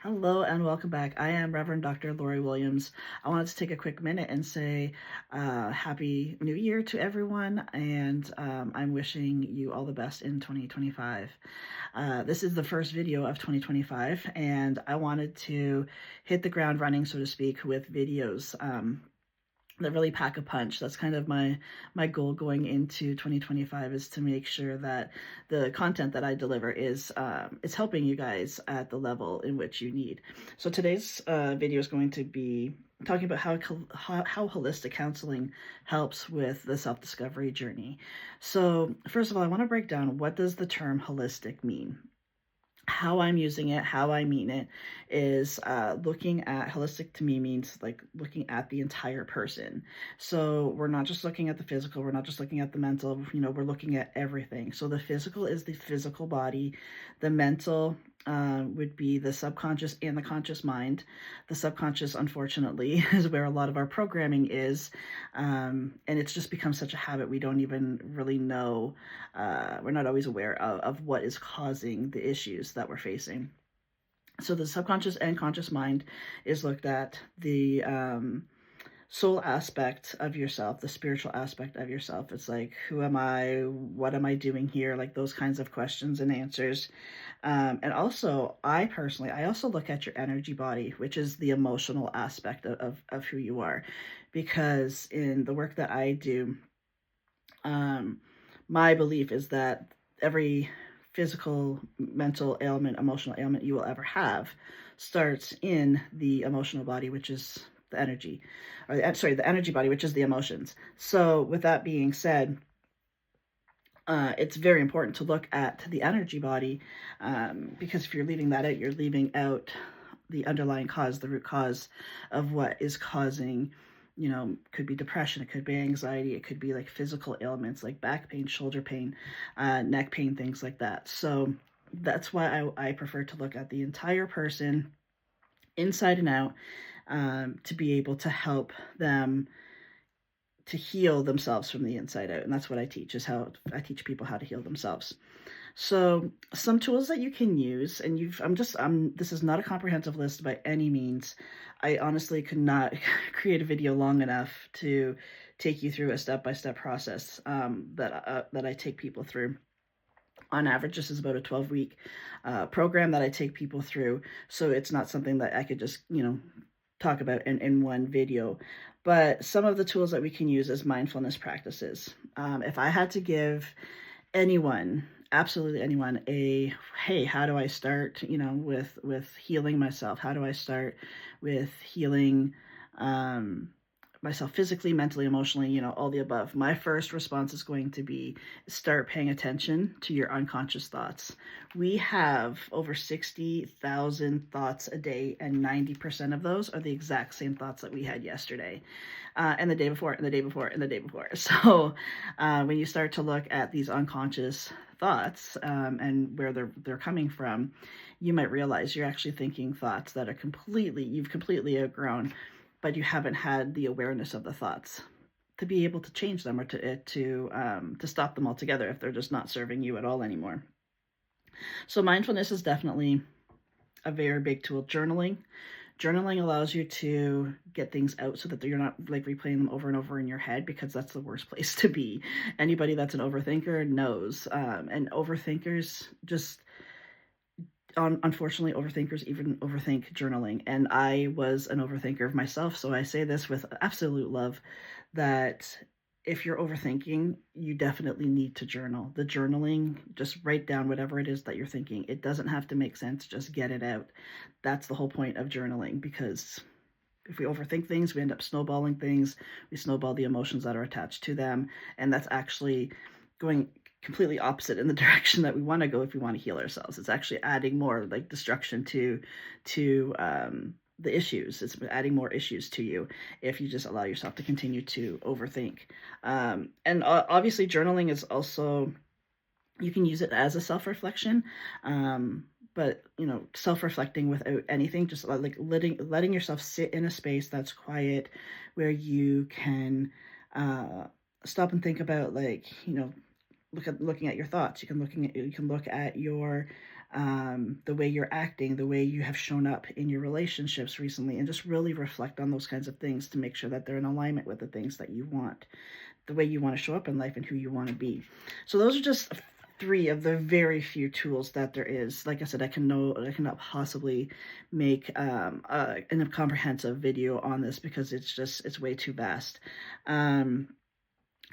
Hello and welcome back. I am Reverend Dr. Lori Williams. I wanted to take a quick minute and say Happy New Year to everyone, and I'm wishing you all the best in 2025. This is the first video of 2025, and I wanted to hit the ground running, so to speak, with videos that really pack a punch. That's kind of my goal going into 2025, is to make sure that the content that I deliver is helping you guys at the level in which you need. So today's video is going to be talking about how holistic counseling helps with the self-discovery journey. So first of all, I want to break down, what does the term holistic mean? How I'm using it, how I mean it, is looking at holistic. To me, means like looking at the entire person. So we're not just looking at the physical, we're not just looking at the mental, we're looking at everything. So the physical is the physical body, the mental would be the subconscious and the conscious mind. The subconscious, unfortunately, is where a lot of our programming is, and it's just become such a habit we don't even really know. We're not always aware of what is causing the issues that we're facing. So the subconscious and conscious mind is looked at. The soul aspect of yourself, the spiritual aspect of yourself. It's like, who am I? What am I doing here? Like those kinds of questions and answers. And also, I also look at your energy body, which is the emotional aspect of who you are. Because in the work that I do, my belief is that every physical, mental ailment, emotional ailment you will ever have starts in the emotional body, which is the energy, the energy body, which is the emotions. So with that being said, it's very important to look at the energy body, because if you're leaving that out, you're leaving out the underlying cause, the root cause of what is causing, could be depression, it could be anxiety, it could be like physical ailments like back pain, shoulder pain, neck pain, things like that. So that's why I prefer to look at the entire person, inside and out, to be able to help them to heal themselves from the inside out. And that's what I teach, is how I teach people how to heal themselves. So some tools that you can use, and this is not a comprehensive list by any means. I honestly could not create a video long enough to take you through a step-by-step process that I take people through. On average, this is about a 12-week program that I take people through. So it's not something that I could just, talk about in one video. But some of the tools that we can use is mindfulness practices. If I had to give anyone, absolutely anyone, hey, how do I start, with healing myself? How do I start with healing myself physically, mentally, emotionally, all the above? My first response is going to be, start paying attention to your unconscious thoughts. We have over 60,000 thoughts a day, and 90% of those are the exact same thoughts that we had yesterday, and the day before, and the day before, and the day before. So when you start to look at these unconscious thoughts, and where they're coming from, you might realize you're actually thinking thoughts that are you've completely outgrown, but you haven't had the awareness of the thoughts to be able to change them, or to stop them altogether if they're just not serving you at all anymore. So mindfulness is definitely a very big tool. Journaling allows you to get things out so that you're not like replaying them over and over in your head, because that's the worst place to be. Anybody that's an overthinker knows, and overthinkers just, unfortunately, overthinkers even overthink journaling. And I was an overthinker myself, so I say this with absolute love, that if you're overthinking, you definitely need to journal. The journaling, just write down whatever it is that you're thinking. It doesn't have to make sense, just get it out. That's the whole point of journaling, because if we overthink things, we end up snowballing things. We snowball the emotions that are attached to them, and that's actually going completely opposite in the direction that we want to go if we want to heal ourselves. It's actually adding more like destruction to the issues. It's adding more issues to you if you just allow yourself to continue to overthink. And obviously journaling is also, you can use it as a self-reflection, but self-reflecting without anything, just like letting yourself sit in a space that's quiet, where you can stop and think about, like, looking at your thoughts. You can look at your the way you're acting, the way you have shown up in your relationships recently, and just really reflect on those kinds of things to make sure that they're in alignment with the things that you want, the way you want to show up in life and who you want to be. So those are just three of the very few tools that there is. Like I said, I cannot possibly make a comprehensive video on this because it's way too vast.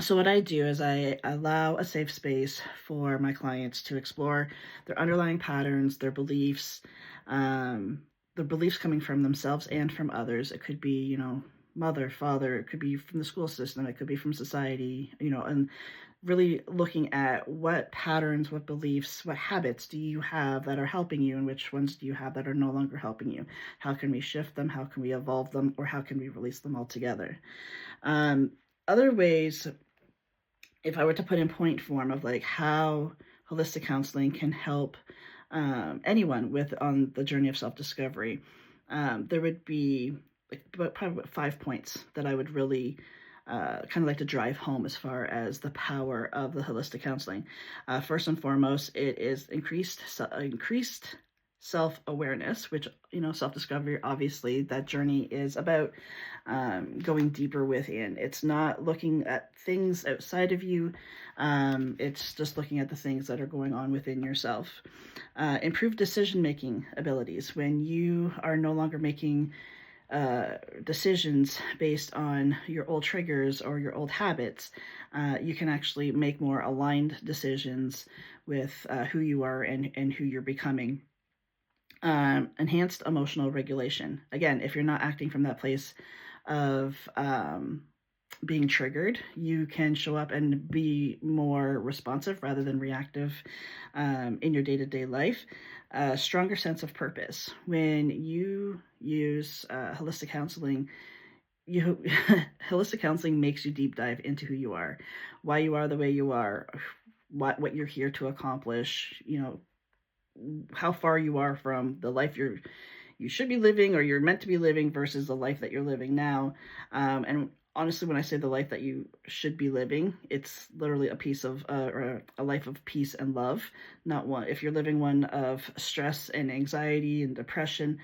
So what I do is I allow a safe space for my clients to explore their underlying patterns, their beliefs, the beliefs coming from themselves and from others. It could be, mother, father, it could be from the school system, it could be from society, and really looking at what patterns, what beliefs, what habits do you have that are helping you, and which ones do you have that are no longer helping you? How can we shift them? How can we evolve them? Or how can we release them altogether? Other ways, if I were to put in point form of like how holistic counseling can help anyone on the journey of self-discovery, there would be probably 5 points that I would really kind of like to drive home as far as the power of the holistic counseling. First and foremost, it is increased self-awareness, which, self-discovery, obviously, that journey is about going deeper within. It's not looking at things outside of you. It's just looking at the things that are going on within yourself. Improved decision-making abilities. When you are no longer making decisions based on your old triggers or your old habits, you can actually make more aligned decisions with who you are and who you're becoming. Enhanced emotional regulation. Again, if you're not acting from that place of being triggered, you can show up and be more responsive rather than reactive in your day-to-day life. A stronger sense of purpose. When you use holistic counseling, holistic counseling makes you deep dive into who you are, why you are the way you are, what you're here to accomplish, how far you are from the life you should be living or you're meant to be living versus the life that you're living now. And honestly, when I say the life that you should be living, it's literally a life of peace and love, not one. If you're living one of stress and anxiety and depression,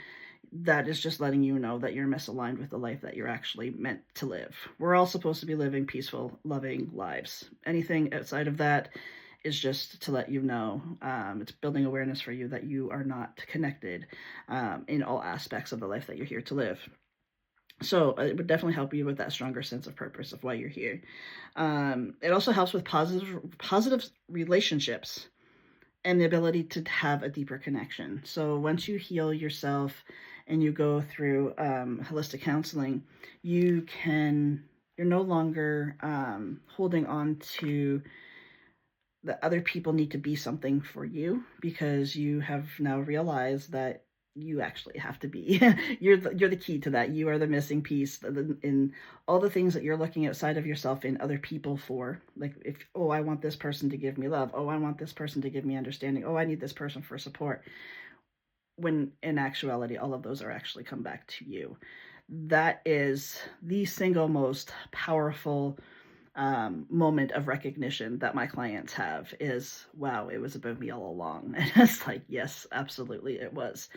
that is just letting you know that you're misaligned with the life that you're actually meant to live. We're all supposed to be living peaceful, loving lives. Anything outside of that is just to let you know, it's building awareness for you that you are not connected in all aspects of the life that you're here to live. So it would definitely help you with that stronger sense of purpose of why you're here. It also helps with positive relationships and the ability to have a deeper connection. So once you heal yourself and you go through holistic counseling, you're no longer holding on to that other people need to be something for you, because you have now realized that you actually have to be. You're the key to that. You are the missing piece in all the things that you're looking outside of yourself in other people for. Like, I want this person to give me love. Oh, I want this person to give me understanding. Oh, I need this person for support. When in actuality, all of those are actually come back to you. That is the single most powerful moment of recognition that my clients have is, wow, it was about me all along. And it's like, yes, absolutely it was.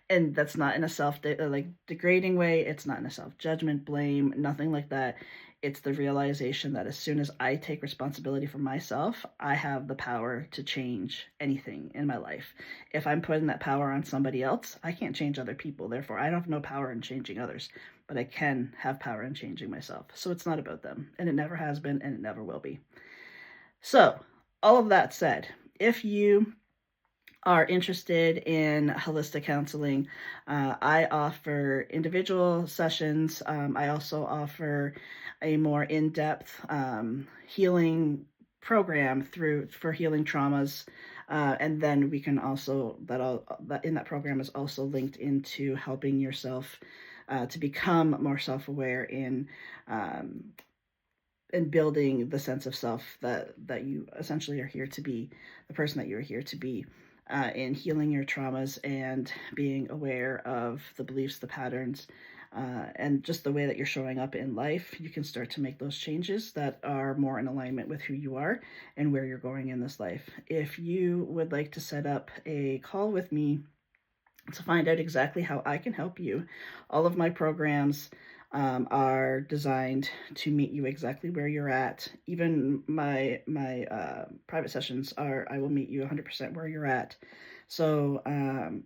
And that's not in a degrading way. It's not in a self-judgment, blame, nothing like that. It's the realization that as soon as I take responsibility for myself, I have the power to change anything in my life. If I'm putting that power on somebody else, I can't change other people. Therefore, I don't have no power in changing others, but I can have power in changing myself. So it's not about them, and it never has been, and it never will be. So all of that said, if you are interested in holistic counseling, I offer individual sessions. I also offer a more in-depth healing program for healing traumas, and then we can also that in that program is also linked into helping yourself to become more self-aware in and building the sense of self that you essentially are here to be, the person that you're here to be. in healing your traumas and being aware of the beliefs, the patterns, and just the way that you're showing up in life, you can start to make those changes that are more in alignment with who you are and where you're going in this life. If you would like to set up a call with me to find out exactly how I can help you, all of my programs are designed to meet you exactly where you're at. Even my private sessions are, I will meet you 100% where you're at. So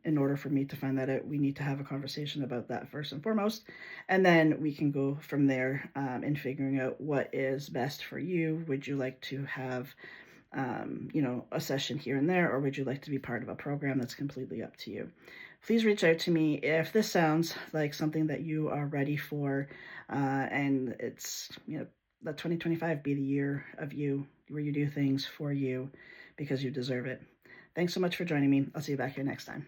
in order for me to find that out, we need to have a conversation about that first and foremost, and then we can go from there in figuring out what is best for you. Would you like to have a session here and there, or would you like to be part of a program? That's completely up to you. Please reach out to me if this sounds like something that you are ready for, and it's, let 2025 be the year of you, where you do things for you because you deserve it. Thanks so much for joining me. I'll see you back here next time.